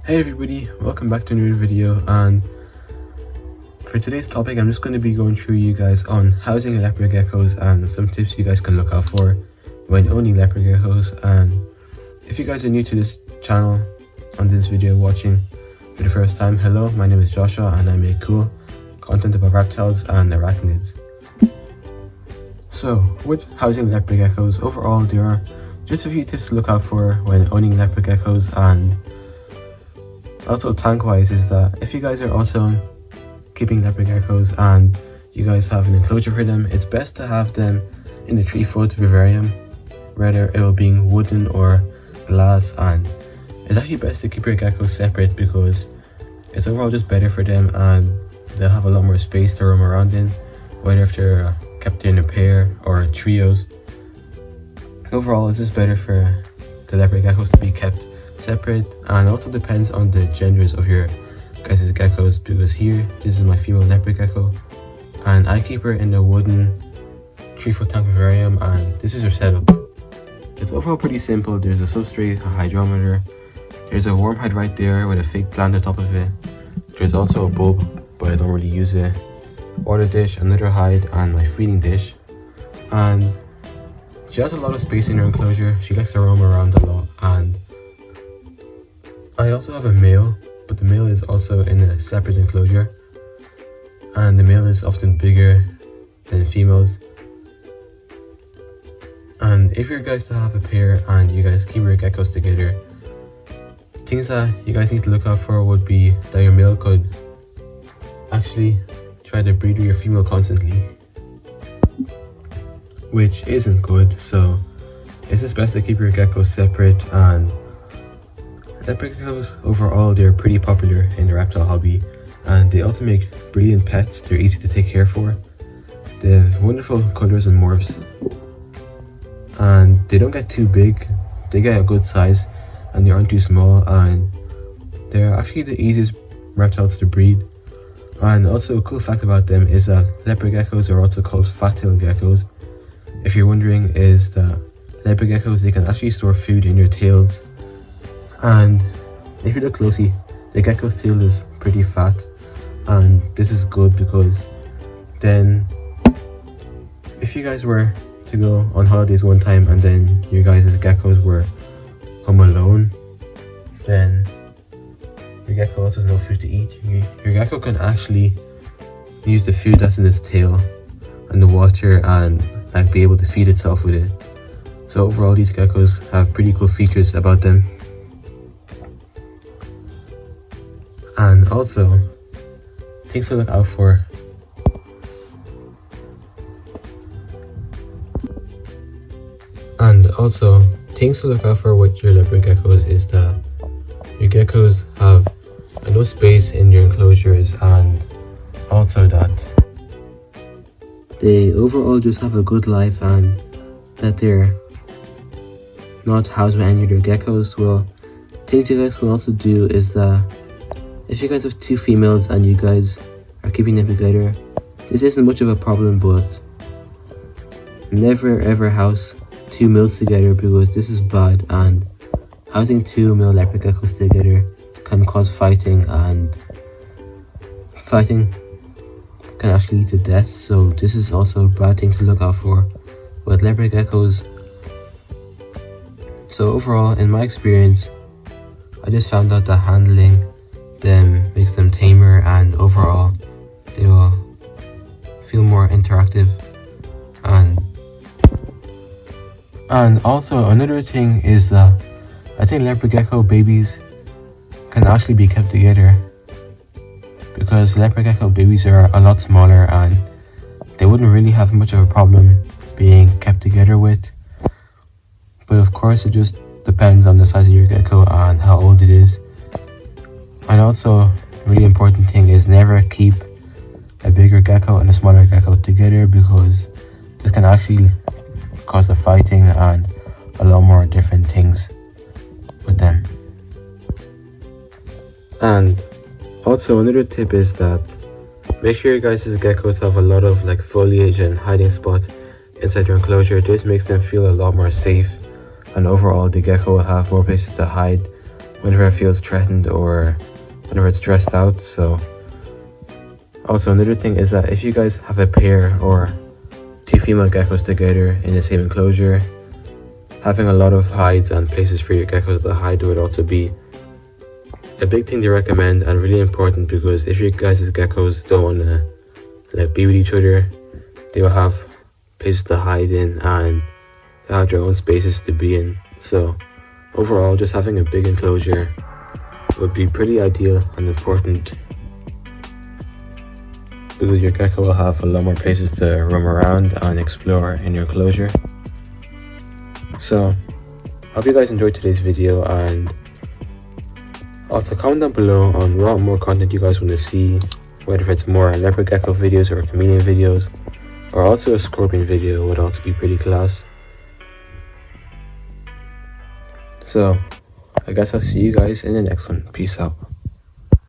Hey everybody, welcome back to a new video, and for today's topic I'm just going to be going through you guys on housing leopard geckos and some tips you guys can look out for when owning leopard geckos. And if you guys are new to this channel, on this video watching for the first time, hello, my name is Joshua and I make cool content about reptiles and arachnids. So with housing leopard geckos, overall there are just a few tips to look out for when owning leopard geckos. And also tank wise is that if you guys are also keeping leopard geckos and you guys have an enclosure for them, it's best to have them in a 3-foot vivarium, whether it will be wooden or glass. And it's actually best to keep your geckos separate because it's overall just better for them and they'll have a lot more space to roam around in, whether if they're kept in a pair or trios. Overall it's just better for the leopard geckos to be kept separate, and also depends on the genders of your guys' geckos, because here this is my female leopard gecko and I keep her in a wooden 3-foot tank vivarium, and this is her setup. It's overall pretty simple. There's a substrate, a hydrometer, there's a worm hide right there with a fake plant on top of it, there's also a bulb but I don't really use it, water dish, another hide, and my feeding dish. And she has a lot of space in her enclosure, she likes to roam around a lot. And I also have a male, but the male is also in a separate enclosure, and the male is often bigger than females. And if you're guys to have a pair and you guys keep your geckos together, things that you guys need to look out for would be that your male could actually try to breed with your female constantly, which isn't good. So it's just best to keep your geckos separate. And leopard geckos overall, they're pretty popular in the reptile hobby, and they also make brilliant pets. They're easy to take care for, they have wonderful colors and morphs, and they don't get too big, they get a good size and they aren't too small, and they're actually the easiest reptiles to breed. And also a cool fact about them is that leopard geckos are also called fat-tailed geckos. If you're wondering, is that leopard geckos, they can actually store food in their tails. And if you look closely, the gecko's tail is pretty fat, and this is good because then if you guys were to go on holidays one time and then your guys' geckos were home alone, then your gecko also has no food to eat. Your gecko can actually use the food that's in its tail and the water and like be able to feed itself with it. So overall these geckos have pretty cool features about them. And also things to look out for. With your leopard geckos is that your geckos have enough space in your enclosures, and also that they overall just have a good life and that they're not housed with any of their geckos. Well, things you guys can also do is that if you guys have 2 females and you guys are keeping them together, this isn't much of a problem, but never ever house 2 males together because this is bad, and housing 2 male leopard geckos together can cause fighting, and fighting can actually lead to death. So this is also a bad thing to look out for with leopard geckos. So overall, in my experience, I just found out that handling them makes them tamer, and overall they will feel more interactive. And also another thing is that I think leopard gecko babies can actually be kept together, because leopard gecko babies are a lot smaller and they wouldn't really have much of a problem being kept together with. But of course it just depends on the size of your gecko and how old it is. And also a really important thing is never keep a bigger gecko and a smaller gecko together, because this can actually cause the fighting and a lot more different things with them. And also another tip is that make sure your guys' geckos have a lot of like foliage and hiding spots inside your enclosure. This makes them feel a lot more safe, and overall the gecko will have more places to hide whenever it feels threatened or whenever it's stressed out. So also another thing is that if you guys have a pair or two female geckos together in the same enclosure, having a lot of hides and places for your geckos to hide would also be a big thing to recommend and really important, because if your guys' geckos don't want to like be with each other, they will have places to hide in and they have their own spaces to be in. So overall, just having a big enclosure would be pretty ideal and important, because your gecko will have a lot more places to roam around and explore in your enclosure. So hope you guys enjoyed today's video, and also comment down below on what more content you guys want to see, whether it's more leopard gecko videos or chameleon videos, or also a scorpion video would also be pretty class. So I guess I'll see you guys in the next one. Peace out.